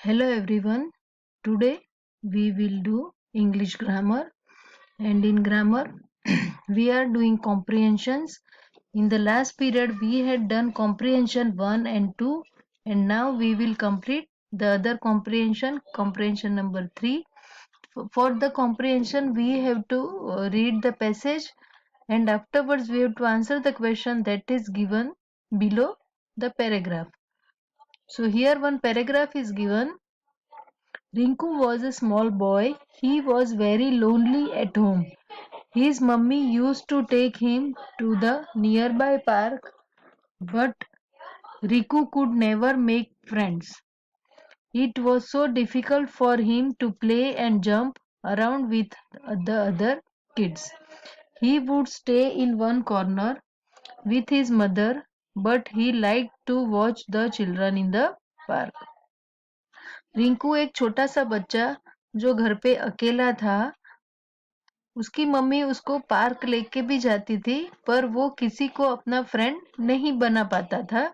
Hello everyone. Today we will do English grammar, and in grammar we are doing comprehensions. In the last period we had done comprehension 1 and 2, and now we will complete the other comprehension number 3. For the comprehension we have to read the passage, and afterwards we have to answer the question that is given below the paragraph. So here one paragraph is given. Rinku was a small boy. He was very lonely at home. His mummy used to take him to the nearby park, but Riku could never make friends. It was so difficult for him to play and jump around with the other kids. He would stay in one corner with his mother, but he liked to watch the children in the park. Rinku एक छोटा सा बच्चा जो घर पे अकेला था। उसकी मम्मी उसको पार्क लेके भी जाती थी, पर वो किसी को अपना फ्रेंड नहीं बना पाता था।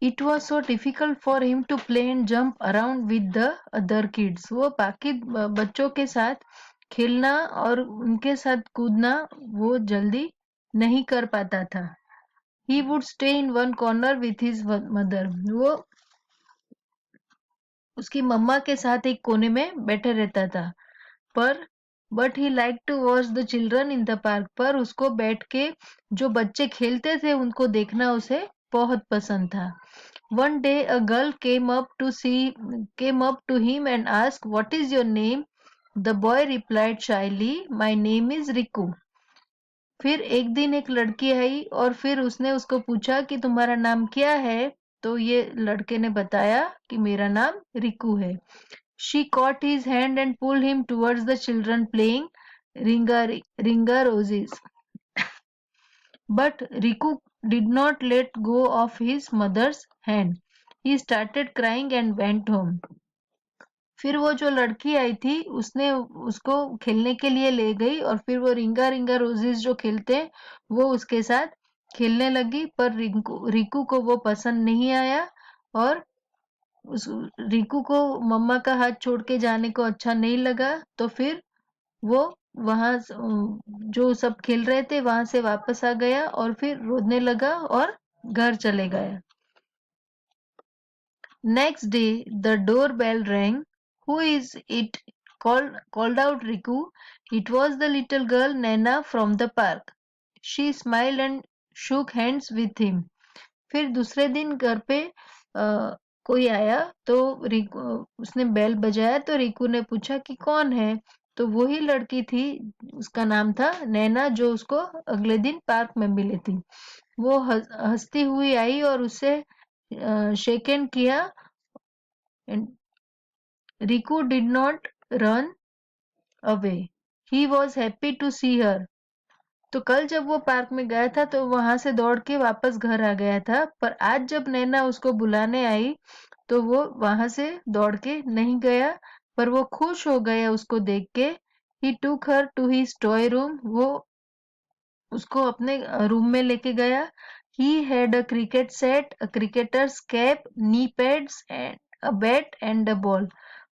It was so difficult for him to play and jump around with the other kids. वो बाकी बच्चों के साथ खेलना और उनके साथ कूदना वो जल्दी नहीं कर पाता था। He would stay in one corner with his mother. वो उसकी मम्मा के साथ एक कोने में बैठे रहता था। पर but he like to watch the children in the park. पर उसको बैठ के जो बच्चे खेलते थे उनको देखना उसे बहुत पसंद था। One day a girl came up to him and asked, "What is your name?" The boy replied shyly, "My name is Riku." फिर एक दिन एक लड़की आई और फिर उसने उसको पूछा कि तुम्हारा नाम क्या है। तो ये लड़के ने बताया कि मेरा नाम रिकू है। She caught his hand and pulled him towards the children playing Ringa Roses. But Riku did not let go of his mother's hand. He started crying and went home. फिर वो जो लड़की आई थी उसने उसको खेलने के लिए ले गई और फिर वो रिंगा रिंगा रोजेस जो खेलते वो उसके साथ खेलने लगी, पर रिकू को वो पसंद नहीं आया और उस रिकू को मम्मा का हाथ छोड़ के जाने को अच्छा नहीं लगा। तो फिर वो वहां जो सब खेल रहे थे वहां से वापस आ गया और फिर रोने लगा और घर चले गया। Next day the doorbell rang. "Who is it?" called out Riku. It was the little girl Naina from the park. She smiled and shook hands with him. फिर दूसरे दिन घर पे कोई आया तो रिकू उसने बेल बजाया तो रिकू ने पूछा कि कौन है। तो वही लड़की थी, उसका नाम था नैना, जो उसको अगले दिन पार्क में मिली थी। वो हंसती हुई आई और उससे शेक हैंड किया। रिकू did not run away, he was happy to see her. तो कल जब वो पार्क में गया था तो वहां से दौड़ के वापस घर आ गया था, पर आज जब नैना उसको बुलाने आई तो वो वहां से दौड़ के नहीं गया, पर वो खुश हो गया उसको देख के। He took her to his toy room, वो उसको अपने रूम में लेके गया। He had a cricket set, a cricketers cap, knee pads and a bat and a ball.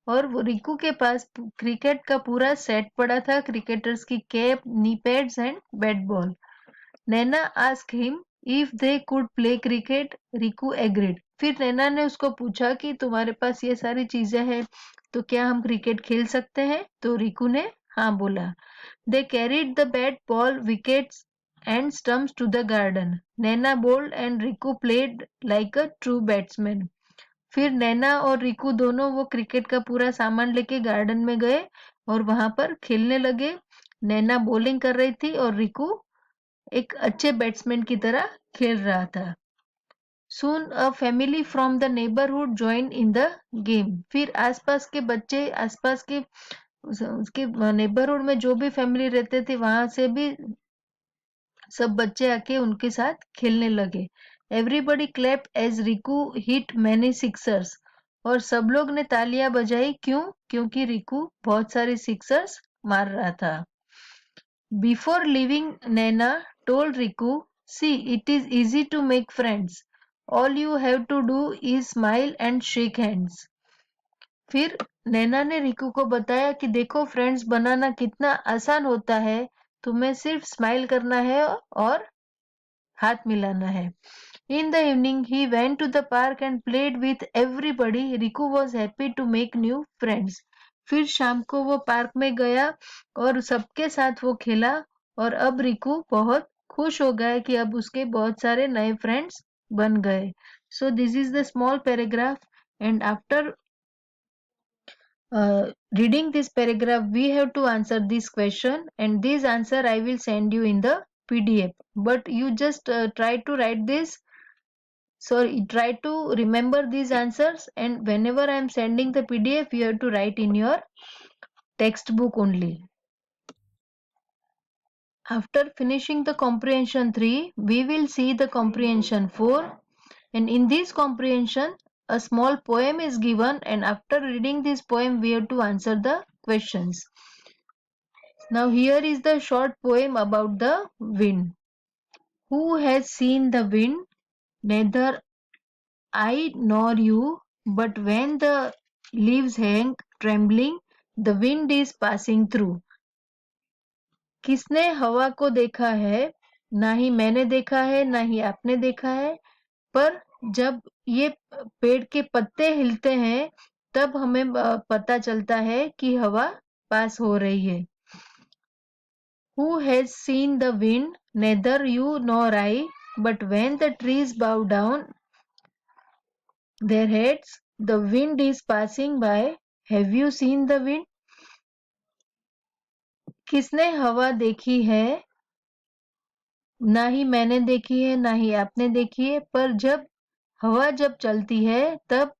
और वो रिकू के पास क्रिकेट का पूरा सेट पड़ा था, क्रिकेटर्स की cap, knee pads and bat ball. Naina ask him if they could play cricket. Riku agreed. फिर नैना ने उसको पूछा कि तुम्हारे पास ये सारी चीजें हैं तो क्या हम क्रिकेट खेल सकते हैं। तो रिकू ने हाँ बोला। They carried the bat, ball, wickets and stumps to the garden. Naina bowled and Riku played like a true batsman. फिर नैना और रिकू दोनों वो क्रिकेट का पूरा सामान लेके गार्डन में गए और वहां पर खेलने लगे। नैना बॉलिंग कर रही थी और रिकू एक अच्छे बैट्समैन की तरह खेल रहा था। Soon a family from the neighborhood joined in the game. फिर आसपास के बच्चे, आसपास के उसके नेबरहुड में जो भी फैमिली रहते थे वहां से भी सब बच्चे आके उनके साथ खेलने लगे। Everybody clap as Riku hit many sixers. और सब लोग ने तालियां बजाई, क्यों? क्योंकि रिकू बहुत सारे सिक्सर्स मार रहा था। Before leaving, Naina told Riku See, it is easy to make friends. All you have to do is smile and shake hands. फिर नैना ने रिकू को बताया कि देखो फ्रेंड्स बनाना कितना आसान होता है, तुम्हें सिर्फ स्माइल करना है और हाथ मिलाना है. In the evening, he went to the park and played with everybody. Riku was happy to make new friends. फिर शाम को वो पार्क में गया और सबके साथ वो खेला और अब रिकू बहुत खुश हो गया कि अब उसके बहुत सारे नए फ्रेंड्स बन गए. So this is the small paragraph, and after reading this paragraph we have to answer this question, and this answer I will send you in the PDF, but you just try to write this. So try to remember these answers, and whenever I am sending the PDF you have to write in your textbook only. After finishing the comprehension 3, we will see the comprehension 4, and in this comprehension a small poem is given, and after reading this poem we have to answer the questions. Now here is the short poem about the wind. Who has seen the wind? Neither I nor you, but when the leaves hang trembling, the wind is passing through. किसने हवा को देखा है? ना ही मैंने देखा है, ना ही आपने देखा है, पर जब ये पेड़ के पत्ते हिलते हैं, तब हमें पता चलता है कि हवा पास हो रही है. Who has seen the wind? Neither you nor I, but when the trees bow down their heads, the wind is passing by. Have you seen the wind? किसने हवा देखी है? ना ही मैंने देखी है, ना ही आपने देखी है, पर जब हवा जब चलती है तब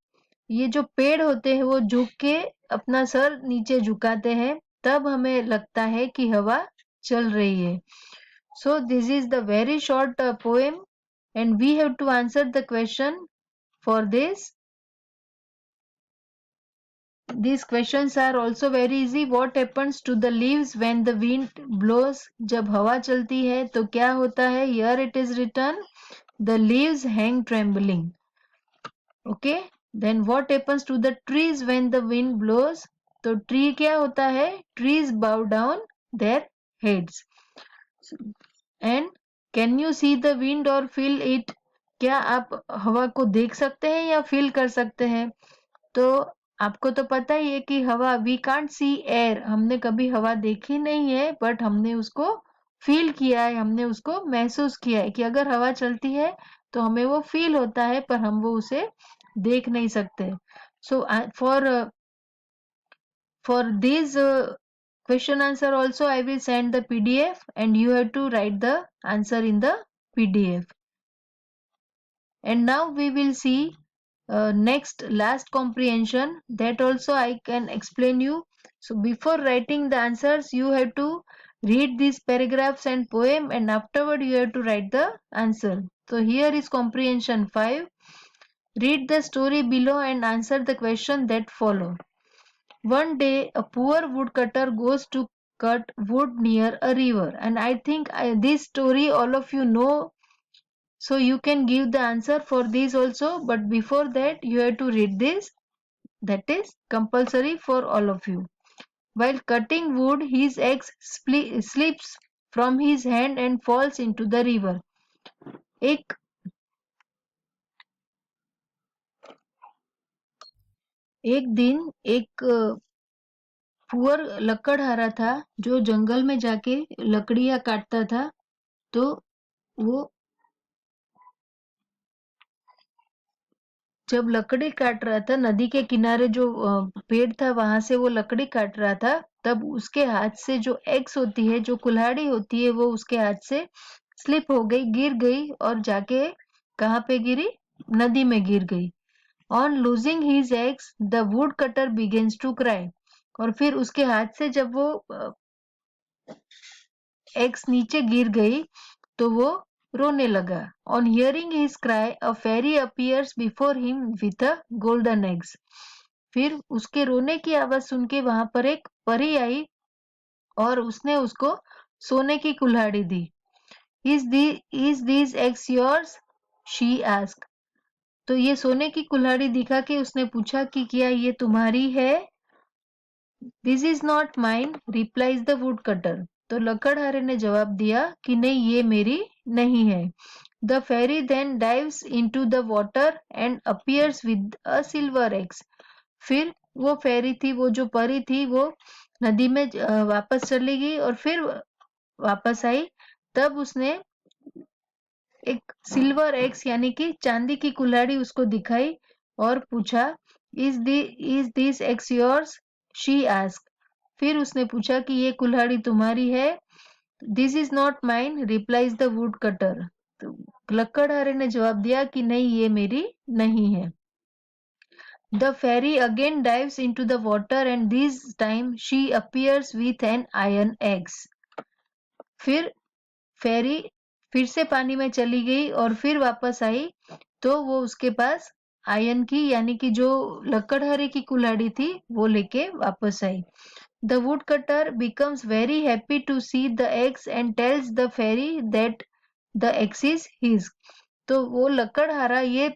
ये जो पेड़ होते हैं वो झुक के अपना सर नीचे झुकाते हैं, तब हमें लगता है कि हवा चल रही है. So this is the very short poem, and we have to answer the question for this. These questions are also very easy. What happens to the leaves when the wind blows? जब हवा चलती है तो क्या होता है? Here it is written, the leaves hang trembling. Okay. Then what happens to the trees when the wind blows? तो tree क्या होता है? Trees bow down their heads. And can you see the wind or feel it? क्या आप हवा को देख सकते हैं या फील कर सकते हैं? तो आपको तो पता ही है कि हवा, वी कांट सी एयर, हमने कभी हवा देखी नहीं है, बट हमने उसको फील किया है, हमने उसको महसूस किया है कि अगर हवा चलती है तो हमें वो फील होता है, पर हम वो उसे देख नहीं सकते. सो for this question answer also I will send the PDF, and you have to write the answer in the PDF. And now we will see next last comprehension, that also I can explain you. So before writing the answers you have to read these paragraphs and poem, and afterward you have to write the answer. So here is comprehension 5. Read the story below and answer the question that follow. One day a poor woodcutter goes to cut wood near a river, and I think this story all of you know, so you can give the answer for this also, but before that you have to read this. That is compulsory for all of you. While cutting wood, his axe slips from his hand and falls into the river. एक एक दिन एक poor लकड़हारा था जो जंगल में जाके लकड़ियां काटता था. तो वो जब लकड़ी काट रहा था, नदी के किनारे जो पेड़ था वहां से वो लकड़ी काट रहा था, तब उसके हाथ से जो एक्स होती है, जो कुल्हाड़ी होती है, वो उसके हाथ से स्लिप हो गई, गिर गई, और जाके कहाँ पे गिरी? नदी में गिर गई. On losing his axe the woodcutter begins to cry. और फिर उसके हाथ से जब वो एक्स नीचे गिर गई तो वो रोने लगा. On hearing his cry a fairy appears before him with a golden eggs. फिर उसके रोने की आवाज सुन के वहां पर एक परी आई और उसने उसको सोने की कुल्हाड़ी दी. Is these eggs yours? She asked. तो ये सोने की कुल्हाड़ी दिखा के उसने पूछा कि क्या ये तुम्हारी है? This is not mine, replies the woodcutter. तो लकड़हारे ने जवाब दिया कि नहीं, ये मेरी नहीं है. The fairy then dives into the water and appears with a silver egg. फिर वो फेरी थी, वो जो परी थी, वो नदी में वापस चली गई और फिर वापस आई. तब उसने एक सिल्वर एग्स यानी कि चांदी की कुल्हाड़ी उसको दिखाई और पूछा, is this eggs yours? She asked. फिर उसने पूछा कि ये कुल्हाड़ी तुम्हारी है? This is not mine, replies the wood cutter. तो लकड़हारे ने जवाब दिया कि नहीं, ये मेरी नहीं है. The fairy again dives into the water and this time she appears with an iron axe. फिर फेरी फिर से पानी में चली गई और फिर वापस आई तो वो उसके पास आयन की यानी कि जो लकड़हारे की कुल्हाड़ी थी वो लेके वापस आई. The woodcutter becomes very happy to see the eggs and tells the fairy that the axe is his. तो वो लकड़हारा ये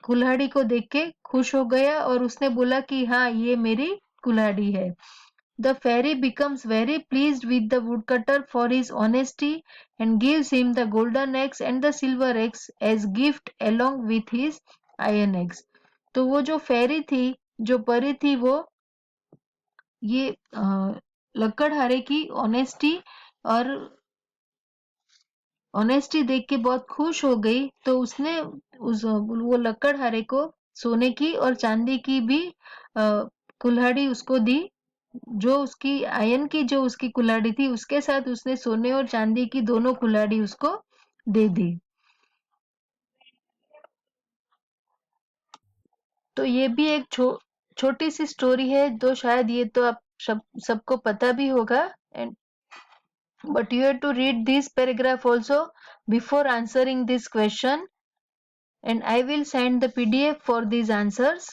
कुल्हाड़ी को देख के खुश हो गया और उसने बोला कि हाँ, ये मेरी कुल्हाड़ी है. The fairy becomes very pleased with the woodcutter for his honesty and gives him the golden eggs and the silver eggs as gift along with his iron eggs. तो वो जो फेरी थी, जो परी थी, वो ये लकड़हारे की ऑनेस्टी देख के बहुत खुश हो गई. तो उसने वो लकड़हारे को सोने की और चांदी की भी कुल्हाड़ी उसको दी. जो उसकी आयन की जो उसकी कुल्हाड़ी थी उसके साथ उसने सोने और चांदी की दोनों कुल्हाड़ी उसको दे दी. तो ये भी एक छोटी सी स्टोरी है, तो शायद ये तो आप सबको पता भी होगा. And but you have to read this paragraph also before answering this question, and I will send the PDF for these answers.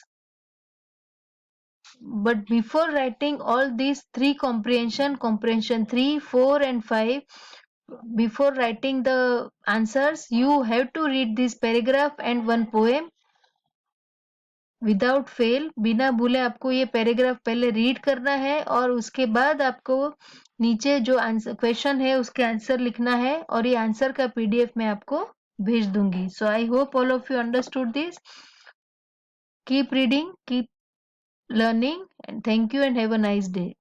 But before writing all these three comprehension 3, 4 and 5, before writing the answers, you have to read this paragraph and one poem without fail. बिना भूले आपको ये paragraph पहले read करना है और उसके बाद आपको नीचे जो आंसर क्वेश्चन है उसके आंसर लिखना है और ये आंसर का पीडीएफ मैं आपको भेज दूंगी. So I hope all of you understood this. Keep reading, keep learning, and thank you and have a nice day.